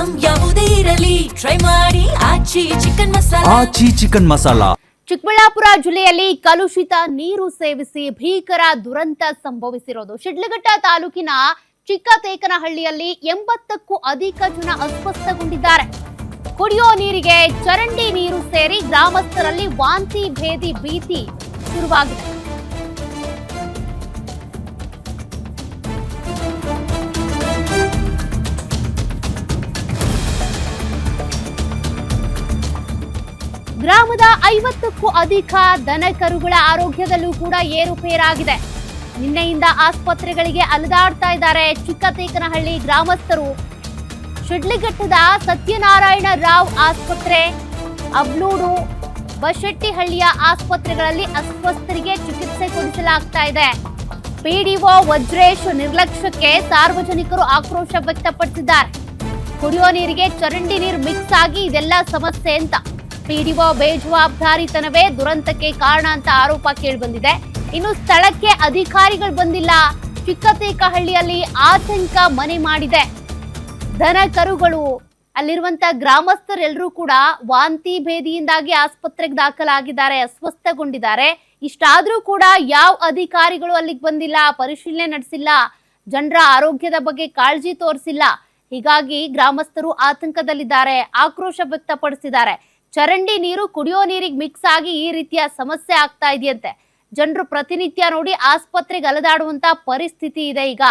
Item ಯಾವುದೇ ಇರಲಿ try ಮಾಡಿ ಆಚಿ ಚಿಕನ್ ಮಸಾಲಾ. ಚಿಕ್ಕಬಳ್ಳಾಪುರ ಜಿಲ್ಲೆಯಲ್ಲಿ ಕಲುಷಿತ ನೀರು ಸೇವಿಸಿ ಭೀಕರ ದುರಂತ ಸಂಭವಿಸಿರೋದು. ಶಿಡ್ಲಘಟ್ಟ ತಾಲೂಕಿನ ಚಿಕ್ಕತೇಕನಹಳ್ಳಿಯಲ್ಲಿ 80ಕ್ಕೂ ಅಧಿಕ ಜನ ಅಸ್ವಸ್ಥಗೊಂಡಿದ್ದಾರೆ. ಕುಡಿಯೋ ನೀರಿಗೆ ಚರಂಡಿ ನೀರು ಸೇರಿ ಗ್ರಾಮಸ್ಥರಲ್ಲಿ ವಾಂತಿ ಭೇದಿ ಭೀತಿ ಶುರುವಾಗಿದೆ. ಗ್ರಾಮದ 50ಕ್ಕೂ ಅಧಿಕ ದನ ಕರುಗಳ ಆರೋಗ್ಯದಲ್ಲೂ ಕೂಡ ಏರುಪೇರಾಗಿದೆ. ನಿನ್ನೆಯಿಂದ ಆಸ್ಪತ್ರೆಗಳಿಗೆ ಅಲೆದಾಡ್ತಾ ಇದ್ದಾರೆ ಚಿಕ್ಕತೇಕನಹಳ್ಳಿ ಗ್ರಾಮಸ್ಥರು. ಶಿಡ್ಲಘಟ್ಟದ ಸತ್ಯನಾರಾಯಣ ರಾವ್ ಆಸ್ಪತ್ರೆ, ಅಬ್ಲೂಡು, ಬಶೆಟ್ಟಿಹಳ್ಳಿಯ ಆಸ್ಪತ್ರೆಗಳಲ್ಲಿ ಅಸ್ವಸ್ಥರಿಗೆ ಚಿಕಿತ್ಸೆ ಕೊಡಿಸಲಾಗ್ತಾ ಇದೆ. ಪಿಡಿಒ ವಜ್ರೇಶ್ ನಿರ್ಲಕ್ಷ್ಯಕ್ಕೆ ಸಾರ್ವಜನಿಕರು ಆಕ್ರೋಶ ವ್ಯಕ್ತಪಡಿಸಿದ್ದಾರೆ. ಕುಡಿಯೋ ನೀರಿಗೆ ಚರಂಡಿ ನೀರು ಮಿಕ್ಸ್ ಆಗಿ ಇದೆಲ್ಲ ಸಮಸ್ಯೆ ಅಂತ. ಪಿಡಿಒ ಬೇಜವಾಬ್ದಾರಿತನವೇ ದುರಂತಕ್ಕೆ ಕಾರಣ ಅಂತ ಆರೋಪ ಕೇಳಿಬಂದಿದೆ. ಇನ್ನು ಸ್ಥಳಕ್ಕೆ ಅಧಿಕಾರಿಗಳು ಬಂದಿಲ್ಲ. ಚಿಕ್ಕತೇಕನಹಳ್ಳಿಯಲ್ಲಿ ಆತಂಕ ಮನೆ ಮಾಡಿದೆ. ದನ ಕರುಗಳು, ಅಲ್ಲಿರುವಂತ ಗ್ರಾಮಸ್ಥರೆಲ್ಲರೂ ಕೂಡ ವಾಂತಿ ಭೇದಿಯಿಂದಾಗಿ ಆಸ್ಪತ್ರೆಗೆ ದಾಖಲಾಗಿದ್ದಾರೆ, ಅಸ್ವಸ್ಥಗೊಂಡಿದ್ದಾರೆ. ಇಷ್ಟಾದ್ರೂ ಕೂಡ ಯಾವ ಅಧಿಕಾರಿಗಳು ಅಲ್ಲಿಗೆ ಬಂದಿಲ್ಲ, ಪರಿಶೀಲನೆ ನಡೆಸಿಲ್ಲ, ಜನರ ಆರೋಗ್ಯದ ಬಗ್ಗೆ ಕಾಳಜಿ ತೋರಿಸಿಲ್ಲ. ಹೀಗಾಗಿ ಗ್ರಾಮಸ್ಥರು ಆತಂಕದಲ್ಲಿದ್ದಾರೆ, ಆಕ್ರೋಶ ವ್ಯಕ್ತಪಡಿಸಿದ್ದಾರೆ. ಚರಂಡಿ ನೀರು ಕುಡಿಯೋ ನೀರಿಗೆ ಮಿಕ್ಸ್ ಆಗಿ ಈ ರೀತಿಯ ಸಮಸ್ಯೆ ಆಗ್ತಾ ಇದೆಯಂತೆ. ಜನರು ಪ್ರತಿನಿತ್ಯ ನೋಡಿ ಆಸ್ಪತ್ರೆಗೆ ಅಲೆದಾಡುವಂತ ಪರಿಸ್ಥಿತಿ ಇದೆ ಈಗ.